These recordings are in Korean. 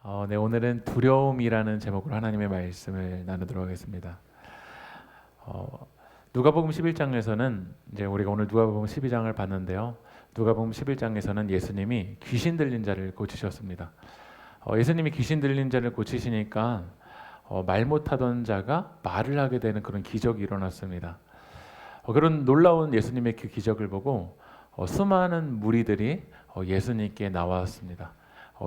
네, 오늘은 두려움이라는 제목으로 하나님의 말씀을 나누도록 하겠습니다. 누가복음 11장에서는 이제 우리가 오늘 누가복음 12장을 봤는데요. 누가복음 11장에서는 예수님이 귀신 들린 자를 고치셨습니다. 예수님이 귀신 들린 자를 고치시니까 말 못하던 자가 말을 하게 되는 그런 기적이 일어났습니다. 그런 놀라운 예수님의 그 기적을 보고 수많은 무리들이 예수님께 나왔습니다.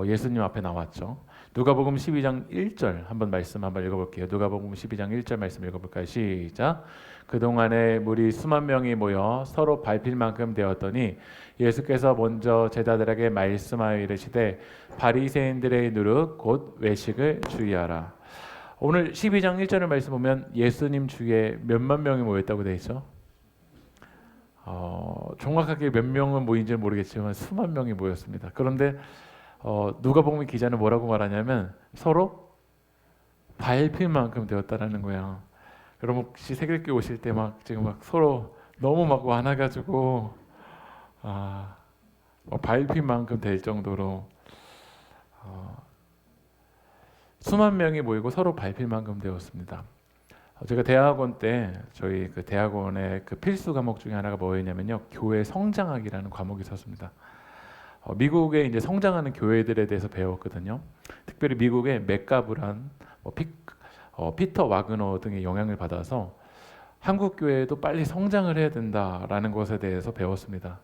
예수님 앞에 나왔죠. 누가복음 12장 1절 말씀 한번 읽어볼게요. 누가복음 12장 1절 말씀 읽어볼까요? 시작. 그동안에 무리 수만 명이 모여 서로 밟힐 만큼 되었더니 예수께서 먼저 제자들에게 말씀하여 이르시되 바리새인들의 누룩 곧 외식을 주의하라. 오늘 12장 1절의 말씀 보면 예수님 주위에 몇만 명이 모였다고 되어 있죠. 정확하게 몇 명은 모인지는 모르겠지만 수만 명이 모였습니다. 그런데 누가복음 기자는 뭐라고 말하냐면 서로 밟힐 만큼 되었다라는 거야. 여러분 혹시 새벽기 오실 때 지금 서로 너무 많아가지고 밟힐 만큼 될 정도로 수만 명이 모이고 서로 밟힐 만큼 되었습니다. 제가 대학원 때 저희 그 대학원의 그 필수 과목 중에 하나가 뭐였냐면요, 교회 성장학이라는 과목이 있었습니다. 미국의 이제 성장하는 교회들에 대해서 배웠거든요. 특별히 미국의 맥가브란, 피터 와그너 등의 영향을 받아서 한국 교회도 빨리 성장을 해야 된다라는 것에 대해서 배웠습니다.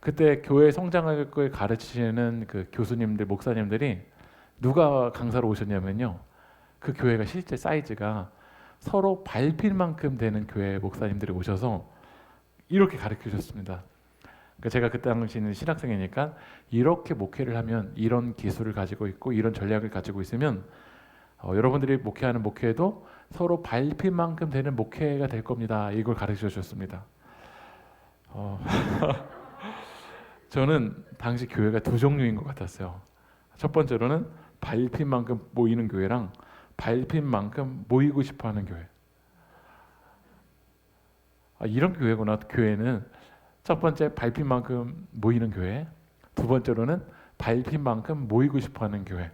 그때 교회 성장학을 가르치시는 그 교수님들, 목사님들이 누가 강사로 오셨냐면요, 그 교회가 실제 사이즈가 서로 밟힐 만큼 되는 교회 목사님들이 오셔서 이렇게 가르쳐 주셨습니다. 제가 그때 당시에는 신학생이니까 이렇게 목회를 하면 이런 기술을 가지고 있고 이런 전략을 가지고 있으면 여러분들이 목회하는 목회도 서로 밟힐 만큼 되는 목회가 될 겁니다. 이걸 가르쳐 주셨습니다. 저는 당시 교회가 두 종류인 것 같았어요. 첫 번째로는 밟힐 만큼 모이는 교회랑 밟힐 만큼 모이고 싶어하는 교회. 이런 교회구나. 교회는 첫 번째 밟힐 만큼 모이는 교회, 두 번째로는 밟힐 만큼 모이고 싶어하는 교회.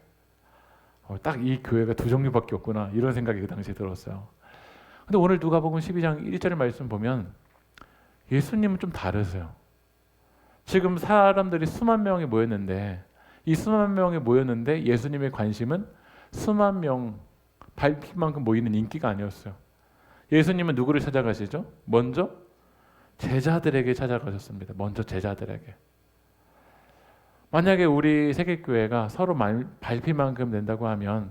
딱 이 교회가 두 종류밖에 없구나, 이런 생각이 그 당시에 들었어요. 근데 오늘 누가복음 12장 1절의 말씀 보면 예수님은 좀 다르세요. 지금 사람들이 수만 명이 모였는데 이 수만 명이 모였는데 예수님의 관심은 수만 명 밟힐 만큼 모이는 인기가 아니었어요. 예수님은 누구를 찾아가시죠? 먼저 제자들에게 찾아가셨습니다. 먼저 제자들에게. 만약에 우리 세계교회가 서로 밟힐 만큼 된다고 하면,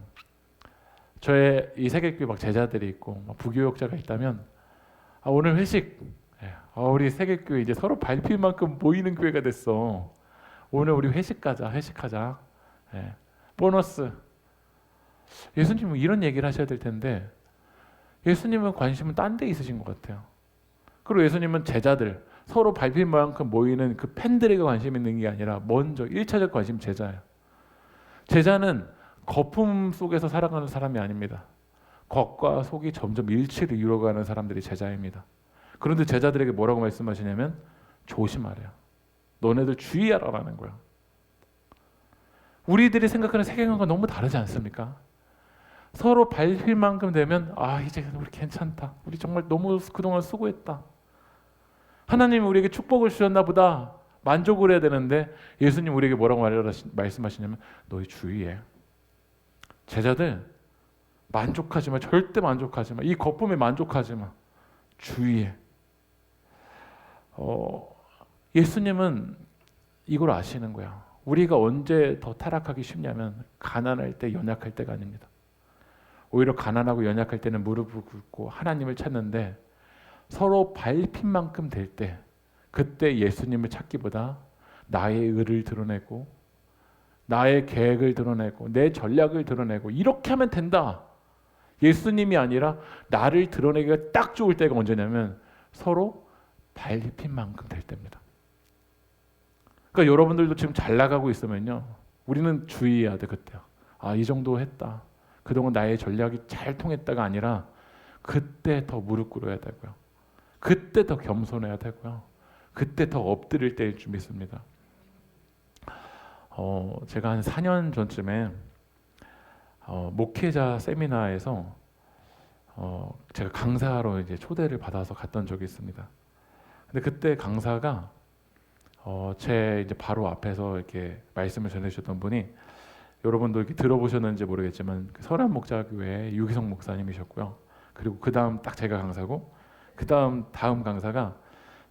저의 이 세계교회 제자들이 있고 부교역자가 있다면 오늘 회식, 우리 세계교회 이제 서로 밟힐 만큼 모이는 교회가 됐어. 오늘 우리 회식하자. 보너스. 예수님은 이런 얘기를 하셔야 될 텐데 예수님은 관심은 딴 데 있으신 것 같아요. 그리고 예수님은 제자들, 서로 밟힐 만큼 모이는 그 팬들에게 관심 있는 게 아니라 먼저 1차적 관심 제자예요. 제자는 거품 속에서 살아가는 사람이 아닙니다. 겉과 속이 점점 일치를 이루어가는 사람들이 제자입니다. 그런데 제자들에게 뭐라고 말씀하시냐면 조심하래요. 너네들 주의하라라는 거예요. 우리들이 생각하는 세계관과 너무 다르지 않습니까? 서로 밟힐 만큼 되면 이제 우리 괜찮다. 우리 정말 너무 그동안 수고했다. 하나님이 우리에게 축복을 주셨나 보다. 만족을 해야 되는데 예수님 우리에게 뭐라고 말씀하시냐면 너희 주의해. 제자들 만족하지 마. 절대 만족하지 마. 이 거품에 만족하지 마. 주의해. 예수님은 이걸 아시는 거야. 우리가 언제 더 타락하기 쉽냐면 가난할 때, 연약할 때가 아닙니다. 오히려 가난하고 연약할 때는 무릎을 꿇고 하나님을 찾는데 서로 밟힌 만큼 될 때, 그때 예수님을 찾기보다 나의 의를 드러내고 나의 계획을 드러내고 내 전략을 드러내고 이렇게 하면 된다, 예수님이 아니라 나를 드러내기가 딱 좋을 때가 언제냐면 서로 밟힌 만큼 될 때입니다. 그러니까 여러분들도 지금 잘 나가고 있으면요, 우리는 주의해야 돼. 그때요. 이 정도 했다, 그동안 나의 전략이 잘 통했다가 아니라 그때 더 무릎 꿇어야 되고요. 그때 더 겸손해야 되고요. 그때 더 엎드릴 때일 줄 믿습니다. 제가 한 4년 전쯤에 목회자 세미나에서 제가 강사로 이제 초대를 받아서 갔던 적이 있습니다. 근데 그때 강사가 제 이제 바로 앞에서 이렇게 말씀을 전해주셨던 분이, 여러분도 이렇게 들어보셨는지 모르겠지만 그 설안 목자교회 유기성 목사님이셨고요. 그리고 그 다음 딱 제가 강사고, 그 다음 강사가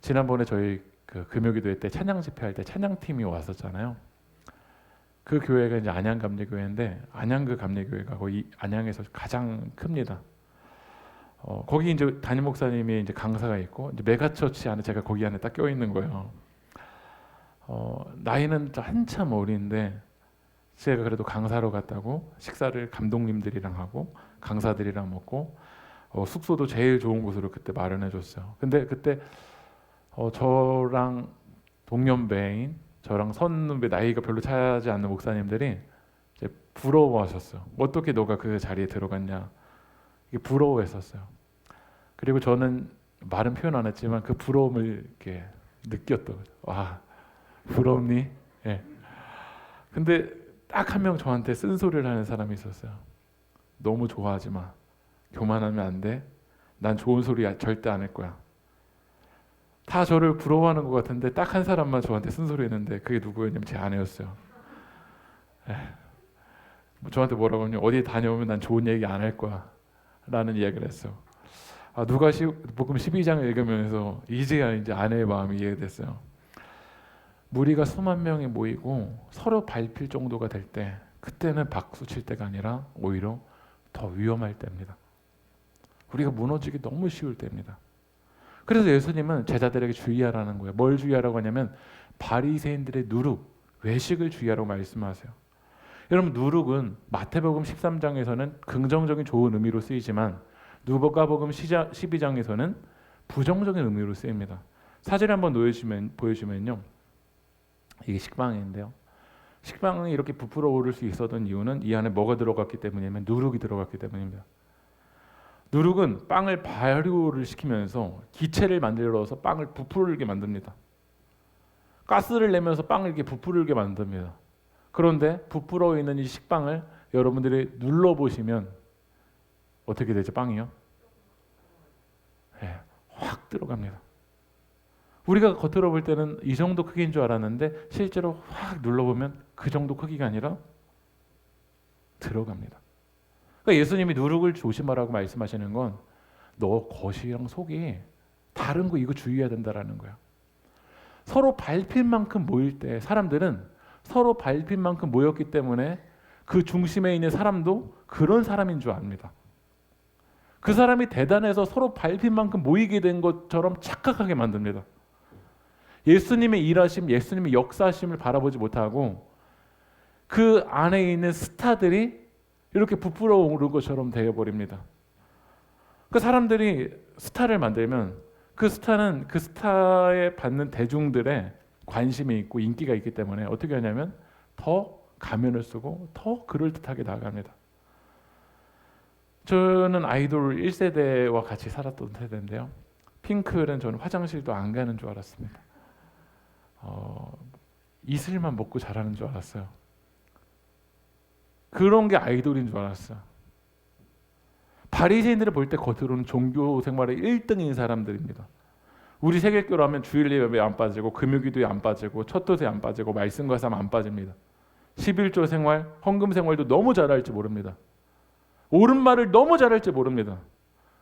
지난번에 저희 그 금요기도회 때 찬양 집회할 때 찬양팀이 왔었잖아요. 그 교회가 이제 안양감리교회인데, 안양그 감리교회가 거의 안양에서 가장 큽니다. 거기 이제 담임 목사님이 이제 강사가 있고, 이제 메가처치 안에 제가 거기 안에 딱 껴 있는 거예요. 나이는 한참 어린데 제가 그래도 강사로 갔다고 식사를 감독님들이랑 하고 강사들이랑 먹고, 숙소도 제일 좋은 곳으로 그때 마련해 줬어요. 근데 그때 저랑 동년배인, 저랑 선후배, 나이가 별로 차지 않는 목사님들이 이제 부러워하셨어요. 어떻게 너가 그 자리에 들어갔냐, 이게 부러워했었어요. 그리고 저는 말은 표현 안 했지만 그 부러움을 이렇게 느꼈던 거죠. 와, 부럽니? 예. 근데 딱 한 명 저한테 쓴소리를 하는 사람이 있었어요. 너무 좋아하지 마. 교만하면 안 돼. 난 좋은 소리 절대 안 할 거야. 다 저를 부러워하는 것 같은데 딱 한 사람만 저한테 쓴소리 했는데, 그게 누구였냐면 제 아내였어요. 저한테 뭐라고 하냐면, 어디 다녀오면 난 좋은 얘기 안 할 거야 라는 이야기를 했어요. 누가 복음 12장을 읽으면서 이제야 이제 아내의 마음이 이해됐어요. 무리가 수만 명이 모이고 서로 밟힐 정도가 될 때, 그때는 박수 칠 때가 아니라 오히려 더 위험할 때입니다. 우리가 무너지기 너무 쉬울 때입니다. 그래서 예수님은 제자들에게 주의하라는 거예요. 뭘 주의하라고 하냐면 바리새인들의 누룩, 외식을 주의하라고 말씀하세요. 여러분, 누룩은 마태복음 13장에서는 긍정적인 좋은 의미로 쓰이지만 누가복음 12장에서는 부정적인 의미로 쓰입니다. 사진 한번 보여주면요, 이게 식빵인데요. 식빵이 이렇게 부풀어 오를 수 있었던 이유는 이 안에 뭐가 들어갔기 때문이냐면 누룩이 들어갔기 때문입니다. 누룩은 빵을 발효를 시키면서 기체를 만들어서 빵을 부풀게 만듭니다. 가스를 내면서 빵을 이렇게 부풀게 만듭니다. 그런데 부풀어 있는 이 식빵을 여러분들이 눌러보시면 어떻게 되죠? 빵이요? 네, 확 들어갑니다. 우리가 겉으로 볼 때는 이 정도 크기인 줄 알았는데 실제로 확 눌러보면 그 정도 크기가 아니라 들어갑니다. 그러니까 예수님이 누룩을 조심하라고 말씀하시는 건 너 겉이랑 속이 다른 거 이거 주의해야 된다라는 거야. 서로 밟힐 만큼 모일 때 사람들은 서로 밟힐 만큼 모였기 때문에 그 중심에 있는 사람도 그런 사람인 줄 압니다. 그 사람이 대단해서 서로 밟힐 만큼 모이게 된 것처럼 착각하게 만듭니다. 예수님의 일하심, 예수님의 역사하심을 바라보지 못하고 그 안에 있는 스타들이 이렇게 부풀어 오른 것처럼 되어버립니다. 그 사람들이 스타를 만들면 그 스타는 그 스타에 받는 대중들의 관심이 있고 인기가 있기 때문에 어떻게 하냐면 더 가면을 쓰고 더 그럴듯하게 나아갑니다. 저는 아이돌 1세대와 같이 살았던 세대인데요. 핑클은 저는 화장실도 안 가는 줄 알았습니다. 이슬만 먹고 자라는 줄 알았어요. 그런 게 아이돌인 줄 알았어요. 바리새인들을 볼 때 겉으로는 종교 생활의 1등인 사람들입니다. 우리 세계교로 하면 주일 예배에 안 빠지고 금요기도에 안 빠지고 첫도에 안 빠지고 말씀과 삶 안 빠집니다. 11조 생활, 헌금 생활도 너무 잘할지 모릅니다. 옳은 말을 너무 잘할지 모릅니다.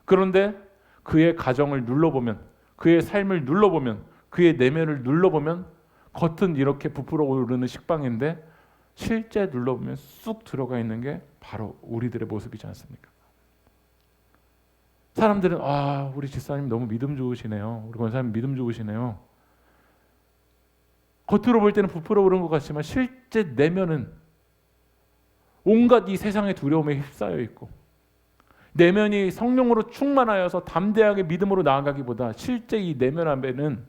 그런데 그의 가정을 눌러보면, 그의 삶을 눌러보면, 그의 내면을 눌러보면 겉은 이렇게 부풀어 오르는 식빵인데 실제 눌러보면 쑥 들어가 있는 게 바로 우리들의 모습이지 않습니까? 사람들은 우리 집사님 너무 믿음 좋으시네요. 우리 권사님 믿음 좋으시네요. 겉으로 볼 때는 부풀어 오른 것 같지만 실제 내면은 온갖 이 세상의 두려움에 휩싸여 있고 내면이 성령으로 충만하여서 담대하게 믿음으로 나아가기보다 실제 이 내면 안에는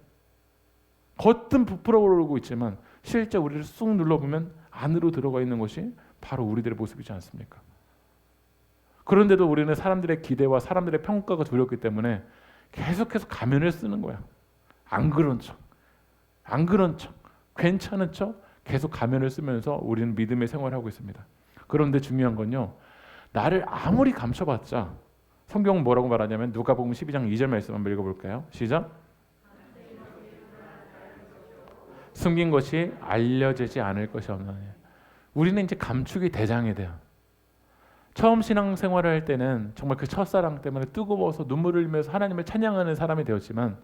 겉은 부풀어 오르고 있지만 실제 우리를 쑥 눌러보면 안으로 들어가 있는 것이 바로 우리들의 모습이지 않습니까? 그런데도 우리는 사람들의 기대와 사람들의 평가가 두렵기 때문에 계속해서 가면을 쓰는 거야. 안 그런 척, 안 그런 척, 괜찮은 척 계속 가면을 쓰면서 우리는 믿음의 생활을 하고 있습니다. 그런데 중요한 건요, 나를 아무리 감춰봤자 성경은 뭐라고 말하냐면 누가복음 12장 2절 말씀 한번 읽어볼까요? 시작. 숨긴 것이 알려지지 않을 것이 없나니. 우리는 이제 감추기 대장이 돼요. 처음 신앙생활을 할 때는 정말 그 첫사랑 때문에 뜨거워서 눈물을 흘리면서 하나님을 찬양하는 사람이 되었지만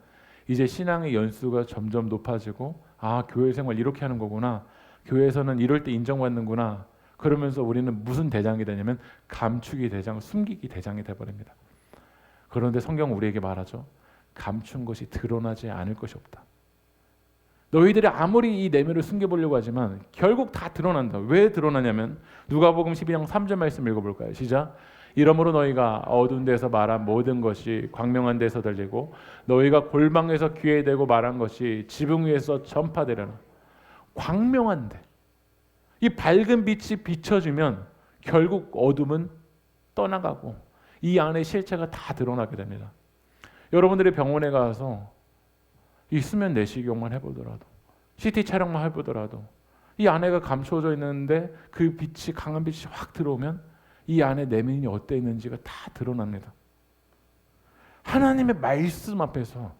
이제 신앙의 연수가 점점 높아지고 교회 생활 이렇게 하는 거구나. 교회에서는 이럴 때 인정받는구나. 그러면서 우리는 무슨 대장이 되냐면 감추기 대장, 숨기기 대장이 돼버립니다. 그런데 성경은 우리에게 말하죠. 감춘 것이 드러나지 않을 것이 없다. 너희들이 아무리 이 내면을 숨겨보려고 하지만 결국 다 드러난다. 왜 드러나냐면 누가복음 12장 3절 말씀 읽어볼까요? 시작. 이러므로 너희가 어두운 데서 말한 모든 것이 광명한 데서 들리고 너희가 골방에서 귀에 대고 말한 것이 지붕 위에서 전파되려나. 광명한데 이 밝은 빛이 비춰지면 결국 어둠은 떠나가고 이 안의 실체가 다 드러나게 됩니다. 여러분들이 병원에 가서 이 수면 내시경만 해보더라도 CT 촬영만 해보더라도 이 안에가 감춰져 있는데 그 빛이 강한 빛이 확 들어오면 이 안에 내면이 어떠 있는지가 다 드러납니다. 하나님의 말씀 앞에서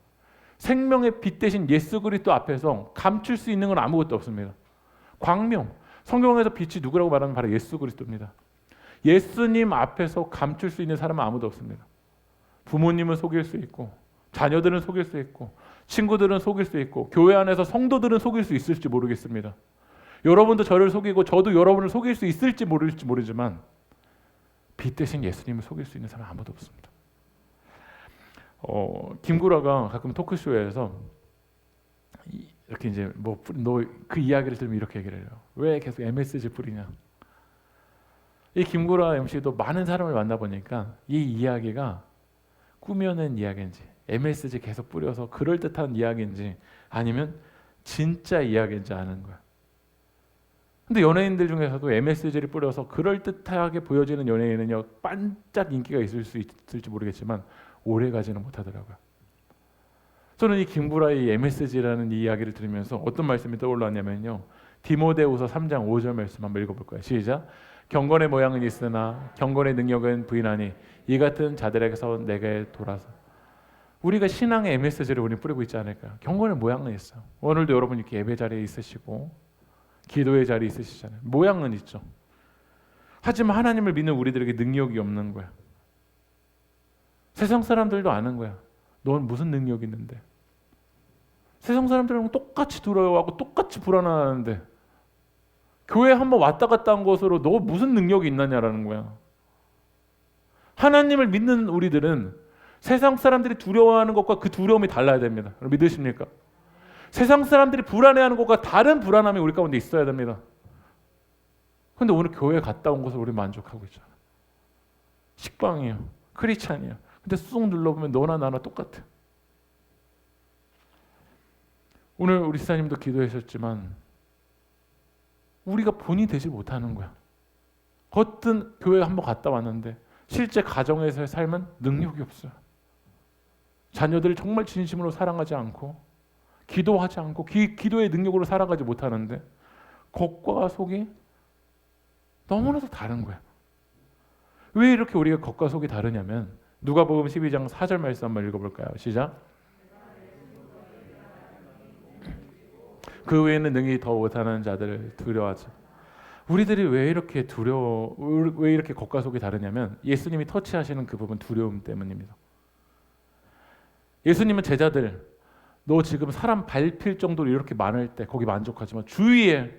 생명의 빛 대신 예수 그리스도 앞에서 감출 수 있는 건 아무것도 없습니다. 광명, 성경에서 빛이 누구라고 말하면 바로 예수 그리스도입니다. 예수님 앞에서 감출 수 있는 사람은 아무도 없습니다. 부모님은 속일 수 있고 자녀들은 속일 수 있고 친구들은 속일 수 있고 교회 안에서 성도들은 속일 수 있을지 모르겠습니다. 여러분도 저를 속이고 저도 여러분을 속일 수 있을지 모르지만 빛 대신 예수님을 속일 수 있는 사람은 아무도 없습니다. 김구라가 가끔 토크쇼에서 이렇게 이제 너 그 이야기를 들으면 이렇게 얘기를 해요. 왜 계속 MSG 뿌리냐? 이 김구라 MC도 많은 사람을 만나보니까 이 이야기가 꾸며낸 이야기인지 MSG 계속 뿌려서 그럴듯한 이야기인지 아니면 진짜 이야기인지 아는 거야. 근데 연예인들 중에서도 MSG를 뿌려서 그럴듯하게 보여지는 연예인은요 반짝 인기가 있을 수 있을지 모르겠지만 오래가지는 못하더라고요. 저는 이 김구라의 MSG라는 이 이야기를 들으면서 어떤 말씀이 떠올랐냐면요. 디모데후서 3장 5절 말씀 한번 읽어볼까요? 시작. 경건의 모양은 있으나 경건의 능력은 부인하니 이 같은 자들에게서 내게 돌아서. 우리가 신앙의 MSG를 우리 뿌리고 있지 않을까? 경건의 모양은 있어요. 오늘도 여러분 이렇게 예배 자리에 있으시고 기도의 자리에 있으시잖아요. 모양은 있죠. 하지만 하나님을 믿는 우리들에게 능력이 없는 거야. 세상 사람들도 아는 거야. 넌 무슨 능력이 있는데? 세상 사람들은 똑같이 두려워하고 똑같이 불안해하는데 교회 한번 왔다 갔다 한 것으로 너 무슨 능력이 있느냐라는 거야. 하나님을 믿는 우리들은 세상 사람들이 두려워하는 것과 그 두려움이 달라야 됩니다. 믿으십니까? 세상 사람들이 불안해하는 것과 다른 불안함이 우리 가운데 있어야 됩니다. 그런데 오늘 교회 갔다 온 것을 우리 만족하고 있잖아. 식빵이에요. 크리스찬이에요. 근데 쑥 눌러보면 너나 나나 똑같아. 오늘 우리 시사님도 기도하셨지만 우리가 본이 되지 못하는 거야. 겉은 교회 한번 갔다 왔는데 실제 가정에서의 삶은 능력이 없어요. 자녀들을 정말 진심으로 사랑하지 않고 기도하지 않고 기도의 능력으로 살아가지 못하는데 겉과 속이 너무나도 다른 거야. 왜 이렇게 우리가 겉과 속이 다르냐면 누가복음 12장 4절 말씀 한번 읽어볼까요? 시작. 그 외에는 능히 더 못하는 자들을 두려워하죠. 우리들이 왜 이렇게 왜 이렇게 겉과 속이 다르냐면 예수님이 터치하시는 그 부분 두려움 때문입니다. 예수님은 제자들 너 지금 사람 밟힐 정도로 이렇게 많을 때 거기 만족하지만 주위에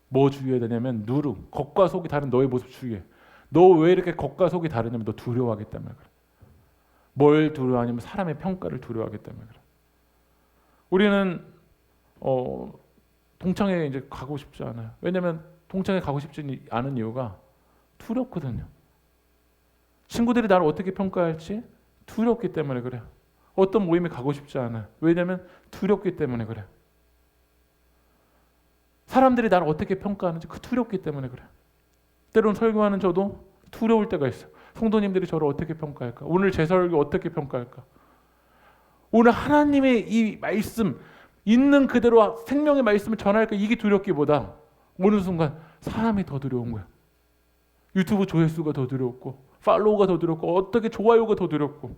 뭐 주의해야 되냐면 누룩, 겉과 속이 다른 너의 모습 주의해. 너 왜 이렇게 겉과 속이 다르냐면 너 두려워하기 때문에 그래. 뭘 두려워하냐면 사람의 평가를 두려워하기 때문에 그래. 우리는 동창회 이제 가고 싶지 않아요. 왜냐하면 동창회 가고 싶지 않은 이유가 두렵거든요. 친구들이 나를 어떻게 평가할지 두렵기 때문에 그래. 어떤 모임에 가고 싶지 않아요. 왜냐하면 두렵기 때문에 그래. 사람들이 나를 어떻게 평가하는지 그 두렵기 때문에 그래. 때로는 설교하는 저도 두려울 때가 있어요. 성도님들이 저를 어떻게 평가할까? 오늘 제 설교 어떻게 평가할까? 오늘 하나님의 이 말씀 있는 그대로 생명의 말씀을 전할까? 이게 두렵기보다 어느 순간 사람이 더 두려운 거야. 유튜브 조회수가 더 두렵고 팔로우가 더 두렵고 어떻게 좋아요가 더 두렵고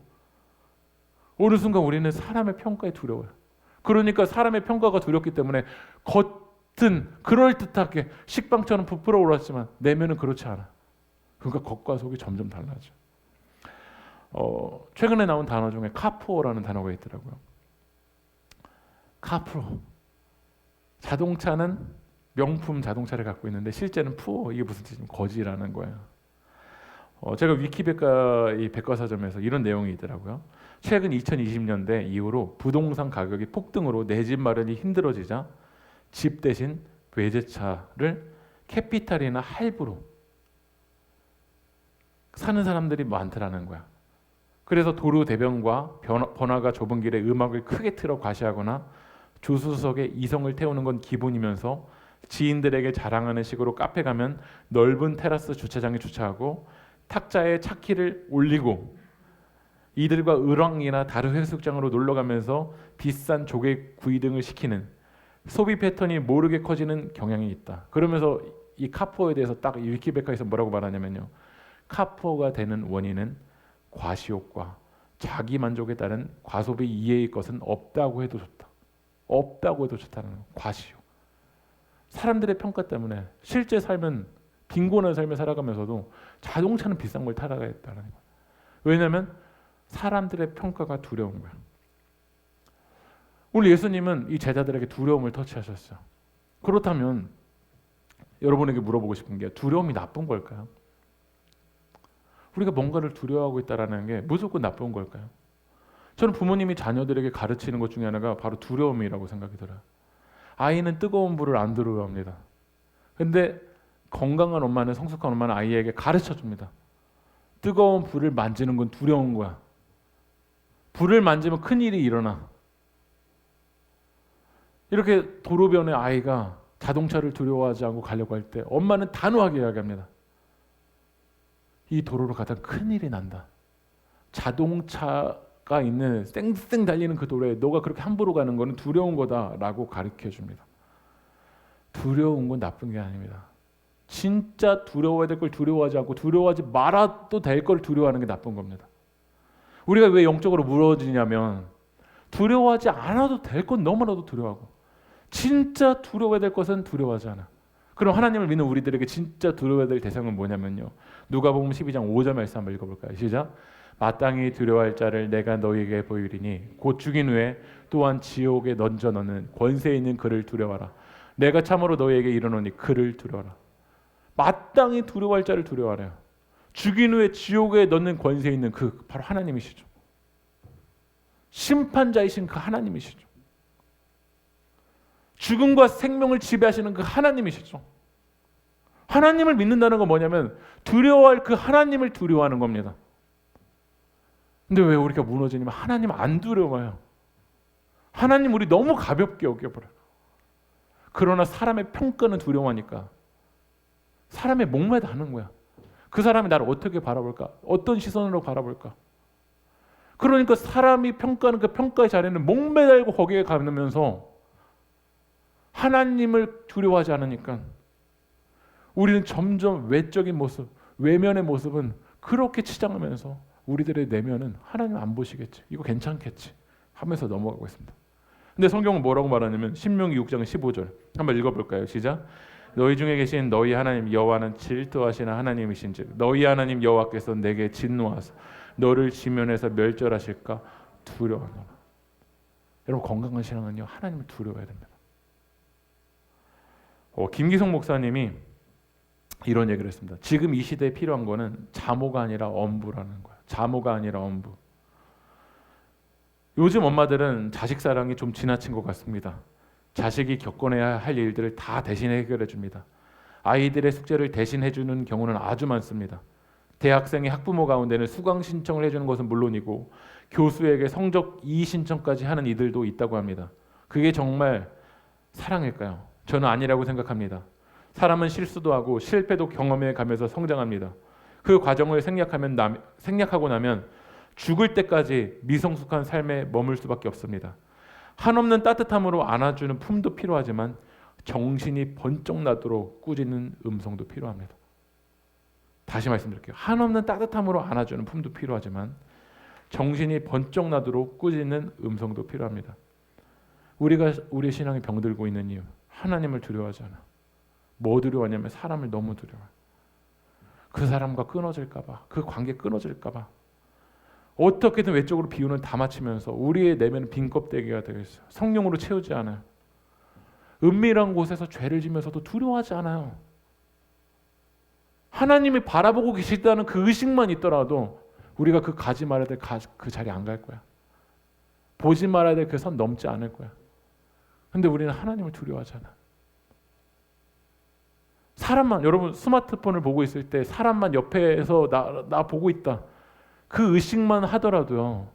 어느 순간 우리는 사람의 평가에 두려워요. 그러니까 사람의 평가가 두렵기 때문에 겉은 그럴듯하게 식빵처럼 부풀어 올랐지만 내면은 그렇지 않아. 그러니까 겉과 속이 점점 달라져. 최근에 나온 단어 중에 카푸어라는 단어가 있더라고요. 카푸어. 자동차는 명품 자동차를 갖고 있는데 실제는 푸어. 이게 무슨 뜻이냐면 거지라는 거예요. 제가 위키백과 이 백과사전에서 이런 내용이 있더라고요. 최근 2020년대 이후로 부동산 가격이 폭등으로 내 집 마련이 힘들어지자 집 대신 외제차를 캐피탈이나 할부로 사는 사람들이 많더라는 거야. 그래서 도로 대변과 번화가 좁은 길에 음악을 크게 틀어 과시하거나 조수석에 이성을 태우는 건 기본이면서 지인들에게 자랑하는 식으로 카페 가면 넓은 테라스 주차장에 주차하고 탁자에 차키를 올리고 이들과 을왕이나 다른 해수욕장으로 놀러가면서 비싼 조개 구이 등을 시키는 소비 패턴이 모르게 커지는 경향이 있다. 그러면서 이 카푸어에 대해서 딱 위키백과에서 뭐라고 말하냐면요. 카푸어가 되는 원인은 과시욕과 자기 만족에 따른 과소비 이해의 것은 없다고 해도 좋다. 없다고 해도 좋다는 거예요. 과시욕. 사람들의 평가 때문에 실제 삶은 빈곤한 삶을 살아가면서도 자동차는 비싼 걸 타라겠다는 거예요. 왜냐하면 사람들의 평가가 두려운 거예요. 오늘 예수님은 이 제자들에게 두려움을 터치하셨어요. 그렇다면 여러분에게 물어보고 싶은 게 두려움이 나쁜 걸까요? 우리가 뭔가를 두려워하고 있다는 게 무조건 나쁜 걸까요? 저는 부모님이 자녀들에게 가르치는 것 중에 하나가 바로 두려움이라고 생각이 들어요. 아이는 뜨거운 불을 안 두려워합니다. 근데 건강한 엄마는, 성숙한 엄마는 아이에게 가르쳐줍니다. 뜨거운 불을 만지는 건 두려운 거야. 불을 만지면 큰일이 일어나. 이렇게 도로변에 아이가 자동차를 두려워하지 않고 가려고 할 때 엄마는 단호하게 이야기합니다. 이 도로로 가다 큰일이 난다. 자동차가 있는 쌩쌩 달리는 그 도로에 너가 그렇게 함부로 가는 거는 두려운 거다라고 가르쳐줍니다. 두려운 건 나쁜 게 아닙니다. 진짜 두려워야 될 걸 두려워하지 않고 두려워하지 말아도 될 걸 두려워하는 게 나쁜 겁니다. 우리가 왜 영적으로 무너지냐면 두려워하지 않아도 될 건 너무나도 두려워하고 진짜 두려워야 될 것은 두려워하지 않아. 그럼 하나님을 믿는 우리들에게 진짜 두려워야 될 대상은 뭐냐면요. 누가복음 12장 5절 말씀 한번 읽어볼까요? 시작. 마땅히 두려워할 자를 내가 너희에게 보이리니 곧 죽인 후에 또한 지옥에 던져 넣는 권세 있는 그를 두려워하라. 내가 참으로 너희에게 이르노니 그를 두려워하라. 마땅히 두려워할 자를 두려워하래요. 죽인 후에 지옥에 넣는 권세 있는 그 바로 하나님이시죠. 심판자이신 그 하나님이시죠. 죽음과 생명을 지배하시는 그 하나님이시죠. 하나님을 믿는다는 건 뭐냐면 두려워할 그 하나님을 두려워하는 겁니다. 근데 왜 우리가 무너지냐면 하나님 안 두려워요. 하나님 우리 너무 가볍게 여겨버려요. 그러나 사람의 평가는 두려워하니까 사람의 목매다는 거야. 그 사람이 나를 어떻게 바라볼까? 어떤 시선으로 바라볼까? 그러니까 사람이 평가하는 그 평가의 자리는 목매달고 거기에 가면서 하나님을 두려워하지 않으니까 우리는 점점 외적인 모습, 외면의 모습은 그렇게 치장하면서 우리들의 내면은 하나님 안 보시겠지, 이거 괜찮겠지 하면서 넘어가고 있습니다. 근데 성경은 뭐라고 말하냐면 신명기 6장 15절 한번 읽어볼까요? 시작. 너희 중에 계신 너희 하나님 여호와는 질투하시는 하나님이신즉 너희 하나님 여호와께서 내게 진노하사 너를 지면에서 멸절하실까 두려워하노라. 여러분 건강한 신앙은요 하나님을 두려워해야 됩니다. 김기성 목사님이 이런 얘기를 했습니다. 지금 이 시대에 필요한 거는 자모가 아니라 엄부라는 거예요. 자모가 아니라 엄부. 요즘 엄마들은 자식 사랑이 좀 지나친 것 같습니다. 자식이 겪어내야 할 일들을 다 대신해 해결해 줍니다. 아이들의 숙제를 대신해 주는 경우는 아주 많습니다. 대학생의 학부모 가운데는 수강 신청을 해주는 것은 물론이고 교수에게 성적 이의 신청까지 하는 이들도 있다고 합니다. 그게 정말 사랑일까요? 저는 아니라고 생각합니다. 사람은 실수도 하고 실패도 경험해 가면서 성장합니다. 그 과정을 생략하고 나면 죽을 때까지 미성숙한 삶에 머물 수밖에 없습니다. 한없는 따뜻함으로 안아주는 품도 필요하지만 정신이 번쩍 나도록 꾸짖는 음성도 필요합니다. 다시 말씀드릴게요. 한없는 따뜻함으로 안아주는 품도 필요하지만 정신이 번쩍 나도록 꾸짖는 음성도 필요합니다. 우리가 우리의 신앙이 병들고 있는 이유, 하나님을 두려워하지 않아. 뭐 두려워하냐면 사람을 너무 두려워해. 그 사람과 끊어질까 봐, 그 관계 끊어질까 봐 어떻게든 외적으로 비유는 다 맞추면서 우리의 내면은 빈 껍데기가 되어 있어요. 성령으로 채우지 않아요. 은밀한 곳에서 죄를 지면서도 두려워하지 않아요. 하나님이 바라보고 계시다는 그 의식만 있더라도 우리가 그 가지 말아야 될 그 자리에 안 갈 거야. 보지 말아야 될 그 선 넘지 않을 거야. 근데 우리는 하나님을 두려워하잖아. 사람만, 여러분 스마트폰을 보고 있을 때 사람만 옆에서 나 보고 있다. 그 의식만 하더라도요.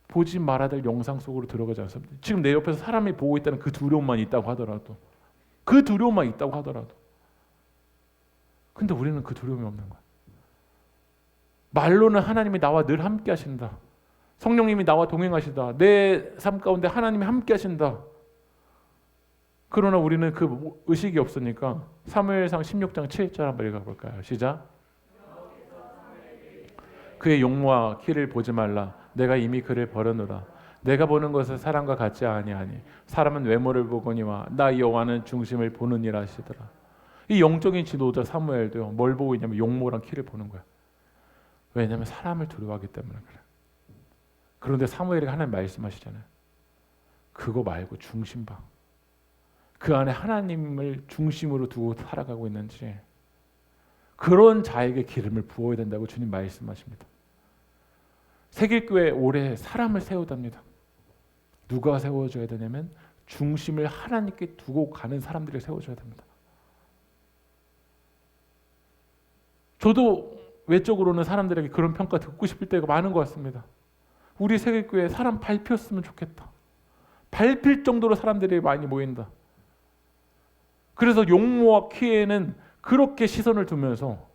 보지 말아야 될 영상 속으로 들어가지 않습니다. 지금 내 옆에서 사람이 보고 있다는 그 두려움만 있다고 하더라도, 그 두려움만 있다고 하더라도, 근데 우리는 그 두려움이 없는 거야. 말로는 하나님이 나와 늘 함께 하신다. 성령님이 나와 동행하시다. 내 삶 가운데 하나님이 함께 하신다. 그러나 우리는 그 의식이 없으니까 사무엘상 16장 7절 한번 읽어볼까요? 시작. 그의 용모와 키를 보지 말라. 내가 이미 그를 버려놓으라. 내가 보는 것은 사람과 같지 아니하니 사람은 외모를 보거니와 나 여호와는 중심을 보느니라 하시더라. 이 영적인 지도자 사무엘도요. 뭘 보고 있냐면 용모랑 키를 보는 거야. 왜냐하면 사람을 두려워하기 때문에 그래. 그런데 사무엘이 하나님 말씀하시잖아요. 그거 말고 중심 봐. 그 안에 하나님을 중심으로 두고 살아가고 있는지 그런 자에게 기름을 부어야 된다고 주님 말씀하십니다. 세길교회 올해 사람을 세우답니다. 누가 세워줘야 되냐면 중심을 하나님께 두고 가는 사람들을 세워줘야 됩니다. 저도 외적으로는 사람들에게 그런 평가 듣고 싶을 때가 많은 것 같습니다. 우리 세길교회 사람 밟혔으면 좋겠다. 밟힐 정도로 사람들이 많이 모인다. 그래서 용모와 키에는 그렇게 시선을 두면서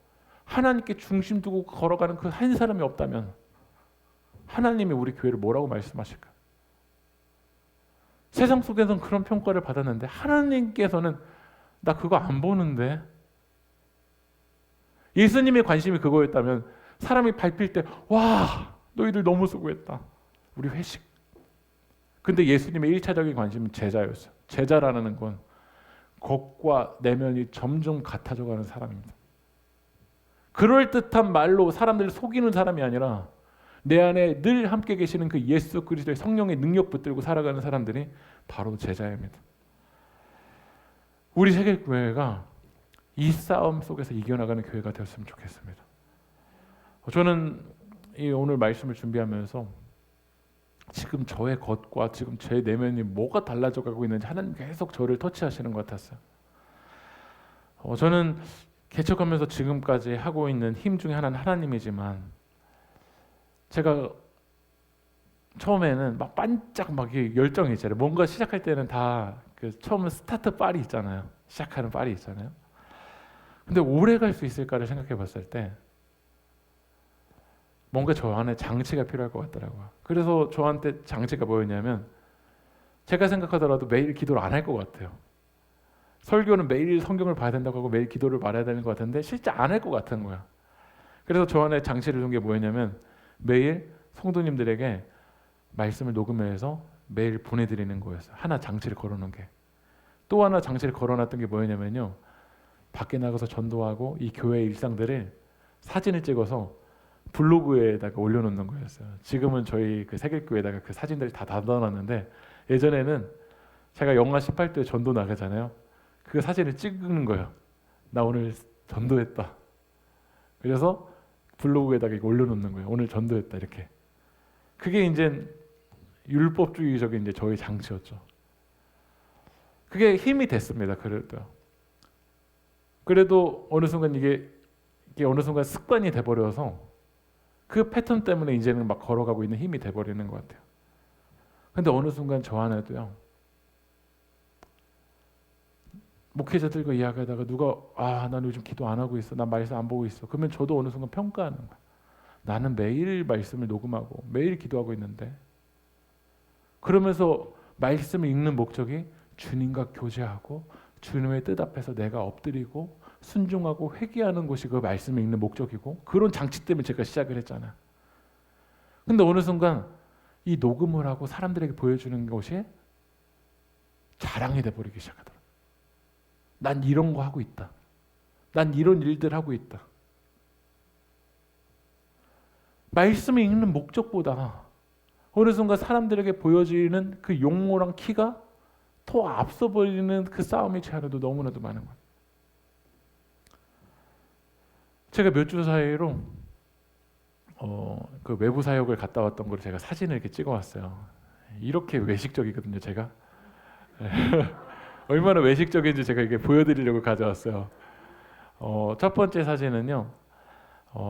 하나님께 중심 두고 걸어가는 그 한 사람이 없다면 하나님이 우리 교회를 뭐라고 말씀하실까? 세상 속에서는 그런 평가를 받았는데 하나님께서는 나 그거 안 보는데. 예수님의 관심이 그거였다면 사람이 밟힐 때 와 너희들 너무 수고했다. 우리 회식. 근데 예수님의 1차적인 관심은 제자였어요. 제자라는 건 겉과 내면이 점점 같아져가는 사람입니다. 그럴듯한 말로 사람들을 속이는 사람이 아니라 내 안에 늘 함께 계시는 그 예수 그리스도의 성령의 능력 붙들고 살아가는 사람들이 바로 제자입니다. 우리 세계교회가 이 싸움 속에서 이겨나가는 교회가 되었으면 좋겠습니다. 저는 이 오늘 말씀을 준비하면서 지금 저의 겉과 지금 제 내면이 뭐가 달라져 가고 있는지 하나님 계속 저를 터치하시는 것 같았어요. 저는 개척하면서 지금까지 하고 있는 힘 중에 하나는 하나님이지만 제가 처음에는 막 반짝 막 열정이 있잖아요. 뭔가 시작할 때는 다 그 처음 스타트 빨이 있잖아요. 시작하는 빨이 있잖아요. 근데 오래 갈 수 있을까를 생각해 봤을 때 뭔가 저 안에 장치가 필요할 것 같더라고요. 그래서 저한테 장치가 뭐였냐면 제가 생각하더라도 매일 기도를 안 할 것 같아요. 설교는 매일 성경을 봐야 된다고 하고 매일 기도를 말해야 되는 것 같은데 실제 안 할 것 같은 거야. 그래서 저 안에 장치를 둔 게 뭐였냐면 매일 성도님들에게 말씀을 녹음해서 매일 보내드리는 거였어요. 하나 장치를 걸어놓은 게. 또 하나 장치를 걸어놨던 게 뭐였냐면요. 밖에 나가서 전도하고 이 교회의 일상들을 사진을 찍어서 블로그에다가 올려놓는 거였어요. 지금은 저희 그 세길교회에다가 그 사진들을 다 닫아놨는데 예전에는 제가 영하 18도에 전도 나가잖아요. 그 사진을 찍는 거예요. 나 오늘 전도했다. 그래서 블로그에다가 올려놓는 거예요. 오늘 전도했다 이렇게. 그게 이제 율법주의적인 이제 저희 장치였죠. 그게 힘이 됐습니다. 그래도 어느 순간 이게 어느 순간 습관이 돼버려서 그 패턴 때문에 이제는 막 걸어가고 있는 힘이 돼버리는 것 같아요. 근데 어느 순간 저 안에도요. 목회자들과 이야기하다가 누가 난 요즘 기도 안 하고 있어. 난 말씀 안 보고 있어. 그러면 저도 어느 순간 평가하는 거야. 나는 매일 말씀을 녹음하고 매일 기도하고 있는데 그러면서 말씀을 읽는 목적이 주님과 교제하고 주님의 뜻 앞에서 내가 엎드리고 순종하고 회개하는 것이 그 말씀에 있는 목적이고 그런 장치 때문에 제가 시작을 했잖아요. 근데 어느 순간 이 녹음을 하고 사람들에게 보여주는 것이 자랑이 돼버리기 시작하더라고요. 난 이런 거 하고 있다. 난 이런 일들 하고 있다. 말씀에 있는 목적보다 어느 순간 사람들에게 보여지는 그 용모랑 키가 더 앞서 버리는 그 싸움이 제 안에도 너무나도 많은 거예요. 제가 몇 주 사이로 그 외부 사역을 갔다 왔던 걸 제가 사진을 이렇게 찍어왔어요. 이렇게 외식적이거든요, 제가. 얼마나 외식적인지 제가 이게 보여드리려고 가져왔어요. 첫 번째 사진은요,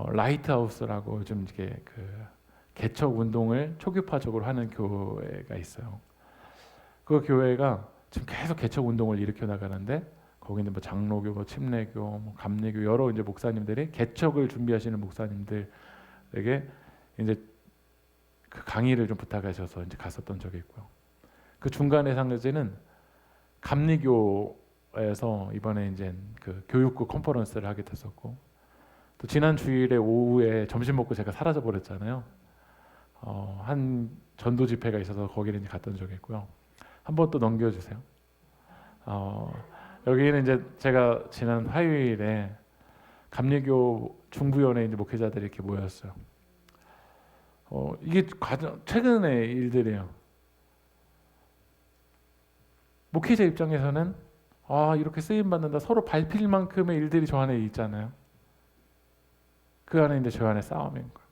라이트하우스라고 요즘 이게 그 개척 운동을 초기파적으로 하는 교회가 있어요. 그 교회가 지금 계속 개척 운동을 일으켜 나가는데 거기는 뭐 장로교, 뭐 침례교, 뭐 감리교 여러 이제 목사님들이 개척을 준비하시는 목사님들에게 이제 그 강의를 좀 부탁하셔서 이제 갔었던 적이 있고요. 그 중간에 상대는 감리교에서 이번에 이제 그 교육부 컨퍼런스를 하게 됐었고, 또 지난 주일에 오후에 점심 먹고 제가 사라져 버렸잖아요. 한 전도 집회가 있어서 거기를 이제 갔던 적이 있고요. 한번 또 넘겨주세요. 여기는 이제 제가 지난 화요일에 감리교 중부연회 이제 목회자들이 이렇게 모였어요. 이게 가장 최근의 일들이에요. 목회자 입장에서는 이렇게 쓰임 받는다, 서로 밟힐 만큼의 일들이 저 안에 있잖아요. 그 안에 이제 저 안에 싸움인 거예요.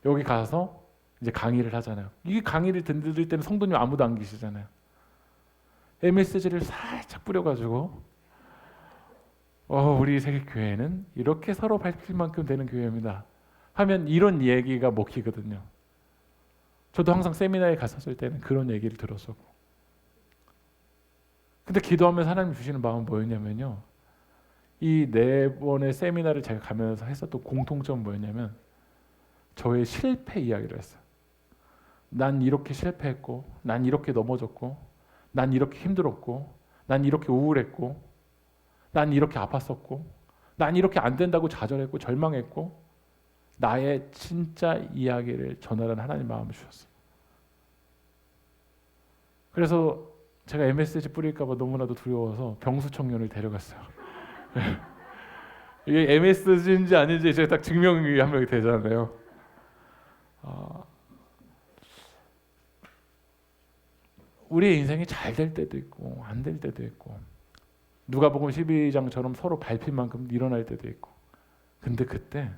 여기 가서 이제 강의를 하잖아요. 이 강의를 들을 때는 성도님 아무도 안 계시잖아요. MSG를 살짝 뿌려가지고 우리 세계교회는 이렇게 서로 밟힐 만큼 되는 교회입니다 하면 이런 얘기가 먹히거든요. 저도 항상 세미나에 갔었을 때는 그런 얘기를 들었었고, 근데 기도하면서 하나님 주시는 마음은 뭐였냐면요, 이 4번의 세미나를 제가 가면서 했었던 공통점은 뭐였냐면 저의 실패 이야기를 했어요. 난 이렇게 실패했고, 난 이렇게 넘어졌고, 난 이렇게 힘들었고, 난 이렇게 우울했고, 난 이렇게 아팠었고, 난 이렇게 안 된다고 좌절했고 절망했고, 나의 진짜 이야기를 전하는 하나님 마음을 주셨어요. 그래서 제가 MSG 뿌릴까 봐 너무나도 두려워서 병수 청년을 데려갔어요. 이게 MSG인지 아닌지 제가 딱 증명이 한 명이 되잖아요. 우리의 인생이 잘 될 때도 있고 안 될 때도 있고, 누가복음 12장처럼 서로 밟힐 만큼 일어날 때도 있고, 근데 그때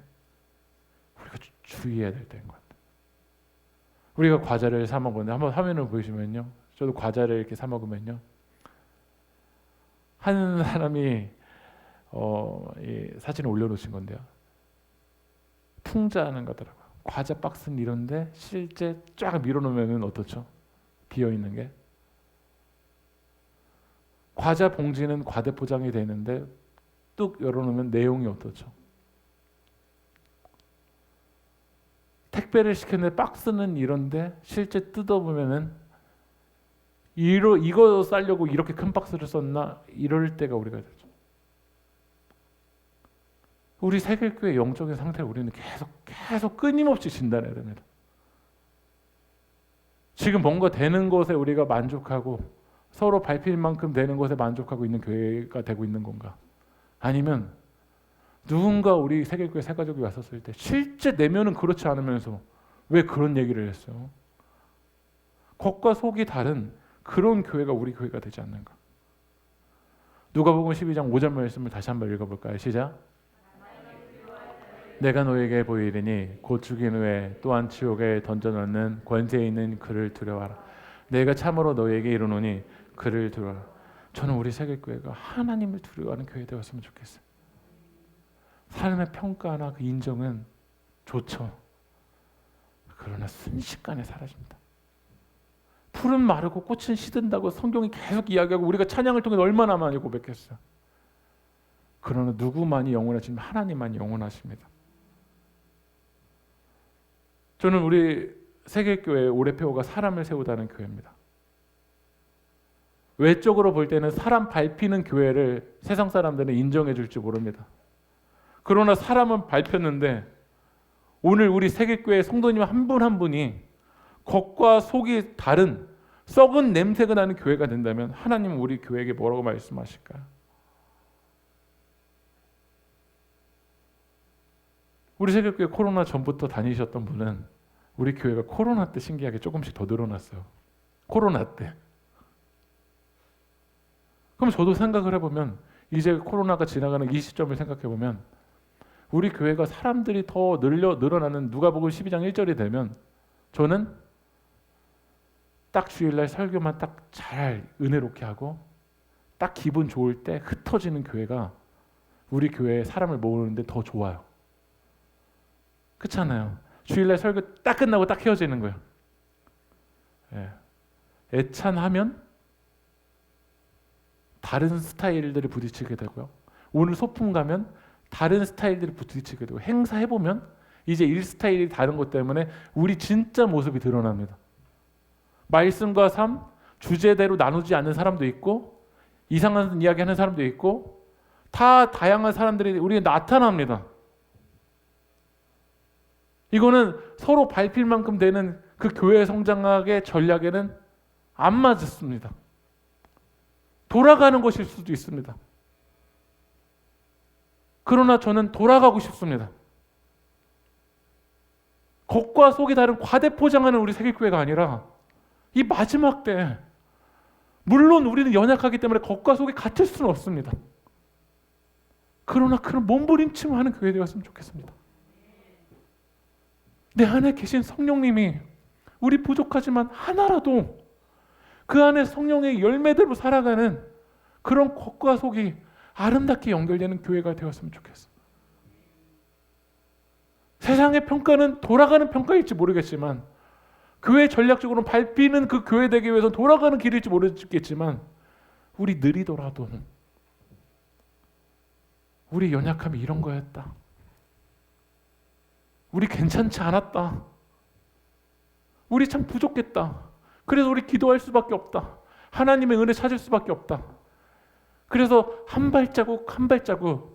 우리가 주의해야 될 때인 것 같아요. 우리가 과자를 사 먹었는데 한번 화면을 보시면요, 저도 과자를 이렇게 사 먹으면요, 한 사람이 이 사진을 올려놓으신 건데요, 풍자하는 거더라고요. 과자 박스는 이런데 실제 쫙 밀어놓으면 어떻죠? 비어 있는 게. 과자 봉지는 과대 포장이 되는데 뚝 열어놓으면 내용이 어떻죠? 택배를 시켰는데 박스는 이런데 실제 뜯어보면은 이거 싸려고 이렇게 큰 박스를 썼나? 이럴 때가 우리가 되죠. 우리 세계교회 영적인 상태를 우리는 계속 끊임없이 진단해야 됩니다. 지금 뭔가 되는 것에 우리가 만족하고 서로 밟힐 만큼 되는 것에 만족하고 있는 교회가 되고 있는 건가? 아니면 누군가 우리 세계교회 새가족이 왔었을 때 실제 내면은 그렇지 않으면서 왜 그런 얘기를 했어요? 겉과 속이 다른 그런 교회가 우리 교회가 되지 않는가? 누가복음 12장 5절 말씀을 다시 한번 읽어볼까요? 시작. 내가 너에게 보이리니 곧 죽인 후에 또한 지옥에 던져넣는 권세 있는 그를 두려워하라. 내가 참으로 너에게 이르노니 그를 두려워하라. 저는 우리 세계교회가 하나님을 두려워하는 교회 되었으면 좋겠어요. 사람의 평가나 그 인정은 좋죠. 그러나 순식간에 사라집니다. 풀은 마르고 꽃은 시든다고 성경이 계속 이야기하고 우리가 찬양을 통해 얼마나 많이 고백했어요. 그러나 누구만이 영원하시면 하나님만이 영원하십니다. 저는 우리 세계교회 오레페오가 사람을 세우다는 교회입니다. 외적으로 볼 때는 사람 밟히는 교회를 세상 사람들은 인정해 줄지 모릅니다. 그러나 사람은 밟혔는데 오늘 우리 세계교회 성도님 한 분 한 분이 겉과 속이 다른 썩은 냄새가 나는 교회가 된다면 하나님은 우리 교회에게 뭐라고 말씀하실까요? 우리 세계교회 코로나 전부터 다니셨던 분은 우리 교회가 코로나 때 신기하게 조금씩 더 늘어났어요. 코로나 때. 그럼 저도 생각을 해보면 이제 코로나가 지나가는 이 시점을 생각해보면 우리 교회가 사람들이 더 늘어나는 누가복음 12장 1절이 되면 저는 딱 주일날 설교만 딱 잘 은혜롭게 하고 딱 기분 좋을 때 흩어지는 교회가 우리 교회에 사람을 모으는데 더 좋아요. 그렇잖아요. 주일날 설교 딱 끝나고 딱 헤어지는 거예요. 예. 애찬하면 다른 스타일들이 부딪히게 되고요. 오늘 소풍 가면 다른 스타일들이 부딪히게 되고 행사해보면 이제 일 스타일이 다른 것 때문에 우리 진짜 모습이 드러납니다. 말씀과 삶, 주제대로 나누지 않는 사람도 있고 이상한 이야기하는 사람도 있고 다 다양한 사람들이 우리에 나타납니다. 이거는 서로 밟힐 만큼 되는 그 교회 성장학의 전략에는 안 맞았습니다. 돌아가는 것일 수도 있습니다. 그러나 저는 돌아가고 싶습니다. 겉과 속이 다른 과대포장하는 우리 세계교회가 아니라 이 마지막 때 물론 우리는 연약하기 때문에 겉과 속이 같을 수는 없습니다. 그러나 그런 몸부림침을 하는 교회 되었으면 좋겠습니다. 내 안에 계신 성령님이 우리 부족하지만 하나라도 그 안에 성령의 열매대로 살아가는 그런 겉과 속이 아름답게 연결되는 교회가 되었으면 좋겠어. 세상의 평가는 돌아가는 평가일지 모르겠지만 교회 전략적으로 밟히는 그 교회 되기 위해서 돌아가는 길일지 모르겠지만 우리 느리더라도 우리 연약함이 이런 거였다. 우리 괜찮지 않았다. 우리 참 부족했다. 그래서 우리 기도할 수밖에 없다. 하나님의 은혜 찾을 수밖에 없다. 그래서 한 발자국 한 발자국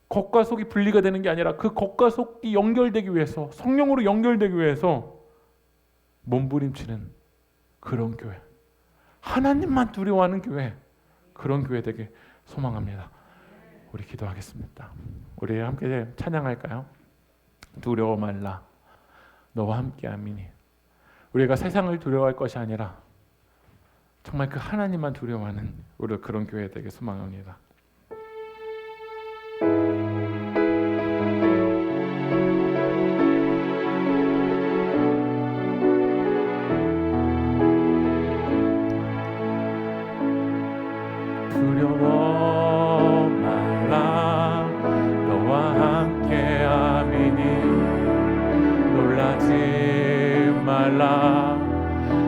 겉과 속이 분리가 되는 게 아니라 그 겉과 속이 연결되기 위해서 성령으로 연결되기 위해서 몸부림치는 그런 교회, 하나님만 두려워하는 교회, 그런 교회 되게 소망합니다. 우리 기도하겠습니다. 우리 함께 찬양할까요? 두려워 말라 너와 함께 함이니. 우리가 세상을 두려워할 것이 아니라 정말 그 하나님만 두려워하는 우리 그런 교회 되게 소망합니다. 두려워 말라 너와 함께 함이니 놀라지 말라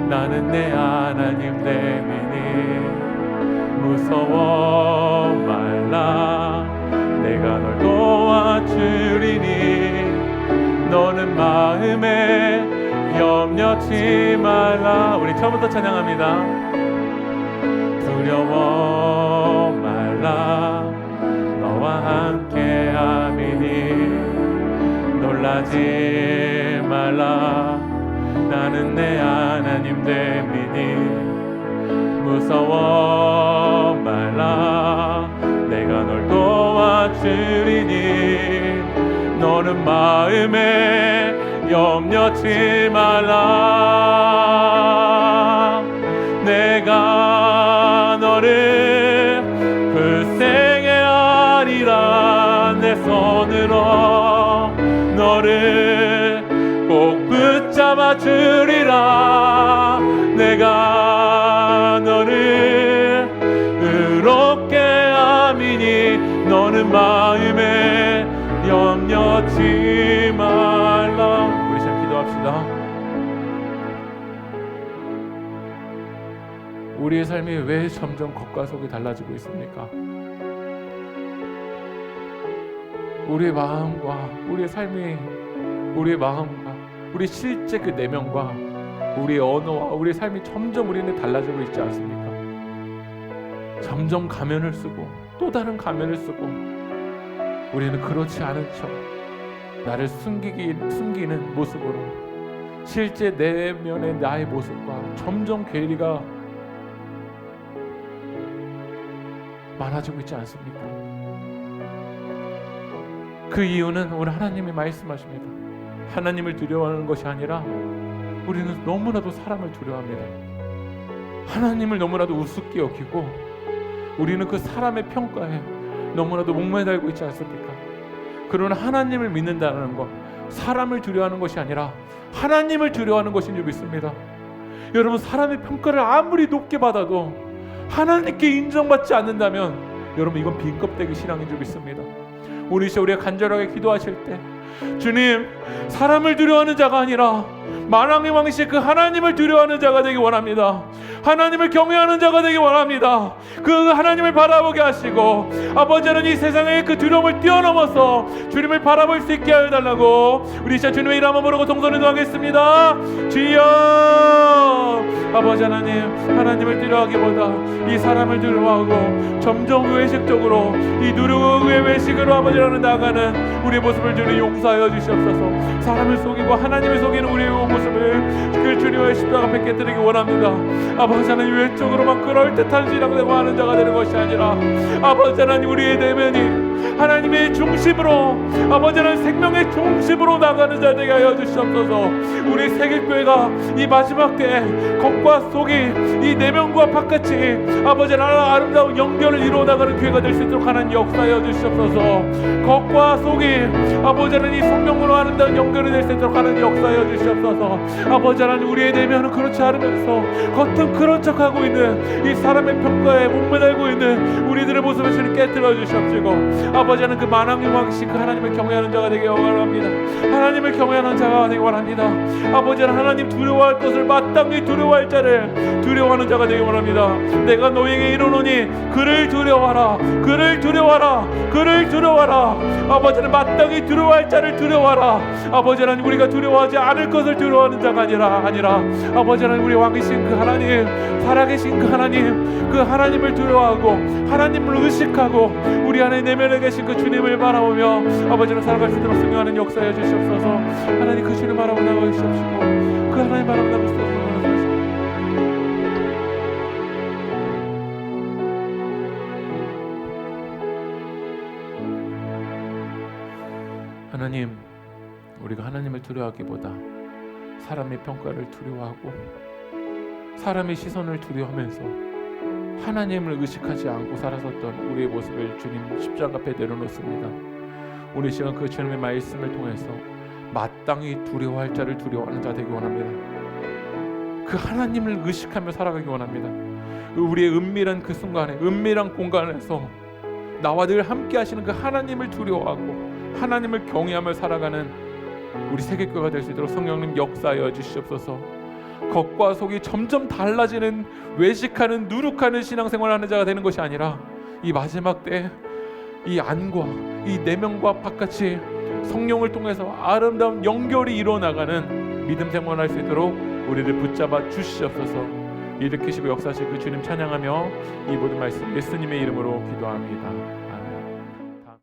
나는 내 하나님 됨이니 무서워 말라 내가 널 도와주리니 너는 마음에 염려치 말라. 우리 처음부터 찬양합니다. 두려워 말라 너와 함께 함이니 놀라지 말라 나는 내 하나님 됨이니 무서워 말라 내가 널 도와주리니 너는 마음에 염려치 말라. 내가 너를 불쌍히 하리라 내 손으로 너를 꼭 붙잡아 주리라. 내가 너를 의롭게 함이니 너는 마음에 염려치 말라. 우리 잘 기도합시다. 우리의 삶이 왜 점점 겉과 속이 달라지고 있습니까? 우리의 마음과 우리의 삶이 우리의 마음과 우리 실제 그 내면과 우리의 언어와 우리의 삶이 점점 우리는 달라지고 있지 않습니까? 점점 가면을 쓰고 또 다른 가면을 쓰고 우리는 그렇지 않은 척 나를 숨기는 모습으로 실제 내면의 나의 모습과 점점 괴리가 많아지고 있지 않습니까? 그 이유는 오늘 하나님이 말씀하십니다. 하나님을 두려워하는 것이 아니라 우리는 너무나도 사람을 두려워합니다. 하나님을 너무나도 우습게 여기고 우리는 그 사람의 평가에 너무나도 목매달고 있지 않습니까? 그러나 하나님을 믿는다는 것, 사람을 두려워하는 것이 아니라 하나님을 두려워하는 것인 줄 믿습니다. 여러분, 사람의 평가를 아무리 높게 받아도 하나님께 인정받지 않는다면 여러분, 이건 빈껍데기 신앙인 줄 믿습니다. 오늘 시간 우리가 간절하게 기도하실 때, 주님, 사람을 두려워하는 자가 아니라 만왕의 왕이신 그 하나님을 두려워하는 자가 되기 원합니다. 하나님을 경외하는 자가 되기 원합니다. 그 하나님을 바라보게 하시고 아버지 하나님, 이 세상의 그 두려움을 뛰어넘어서 주님을 바라볼 수 있게 하여 달라고 우리 진짜 주님의 이름을 부르고 동선을 도하겠습니다. 주여, 아버지 하나님, 하나님을 두려워하기보다 이 사람을 두려워하고 점점 외식적으로 이 누르고의 외식으로 아버지 하나님 나아가는 우리의 모습을 주님 용서하여 주시옵소서. 사람을 속이고 하나님을 속이는 우리의 모습을 그 주님의 십자가 앞에 깨뜨리기 원합니다. 아버지 하나님, 외적으로만 그럴듯한 신앙생활 하는 자가 되는 것이 아니라 아버지 하나님, 우리의 내면이 하나님의 중심으로, 아버지 하나님 생명의 중심으로 나가는 자 되게 하여 주시옵소서. 우리 세계교회가 이 마지막 때에 겉과 속이 이 내면과 바깥이 아버지 하나님 아름다운 연결을 이루어 나가는 교회가 될 수 있도록 하나님 역사하여 주시옵소서. 겉과 속이 아버지 하나님 이 성령으로 아름다운 연결이 될 수 있도록 하나님 역사하여 주시옵소서. 아버지 하나님, 우리의 내면은 그렇지 않으면서 겉은 그런 척하고 있는 이 사람의 평가에 목매달고 있는 우리들의 모습을 주님 깨뜨려 주시옵시고, 아버지 하나님, 그 만왕의 왕이신 그 하나님을 경외하는 자가 되기 원합니다. 하나님을 경외하는 자가 되기 원합니다. 아버지 하나님, 두려워할 것을 마땅히 두려워할 자를 두려워하는 자가 되기 원합니다. 내가 너에게 이르노니 그를 두려워하라, 그를 두려워하라, 그를 두려워하라. 아버지 하나님, 마땅히 두려워할 자를 두려워하라. 아버지 하나님, 우리가 두려워하지 않을 것을 두려워하는 자가 아니라 아버지 하나님, 우리 왕이신 그 하나님, 살아계신 그 하나님을 두려워하고 하나님을 의식하고 우리 안에 내면에 계신 그 주님을 바라보며 아버지를 살아갈 수 있도록 승리하는 역사해 주시옵소서. 하나님, 그 주님 바라보 나가 주시옵시고 그 하나님 바라보 나가 주시옵소서. 하나님, 우리가 하나님을 두려워하기보다 사람의 평가를 두려워하고 사람의 시선을 두려워하면서 하나님을 의식하지 않고 살았었던 우리의 모습을 주님 십자가 앞에 내려놓습니다. 오늘 시간 그 주님의 말씀을 통해서 마땅히 두려워할 자를 두려워하는 자 되기 원합니다. 그 하나님을 의식하며 살아가기 원합니다. 우리의 은밀한 그 순간에, 은밀한 공간에서 나와 늘 함께 하시는 그 하나님을 두려워하고 하나님을 경외하며 살아가는 우리 세계교회가 될 수 있도록 성령님 역사하여 주시옵소서. 겉과 속이 점점 달라지는 외식하는 누룩하는 신앙생활을 하는 자가 되는 것이 아니라 이 마지막 때 이 안과 이 내면과 바깥이 성령을 통해서 아름다운 연결이 일어나가는 믿음 생활할 수 있도록 우리를 붙잡아 주시옵소서. 일으키시고 역사하실 그 주님 찬양하며 이 모든 말씀 예수님의 이름으로 기도합니다.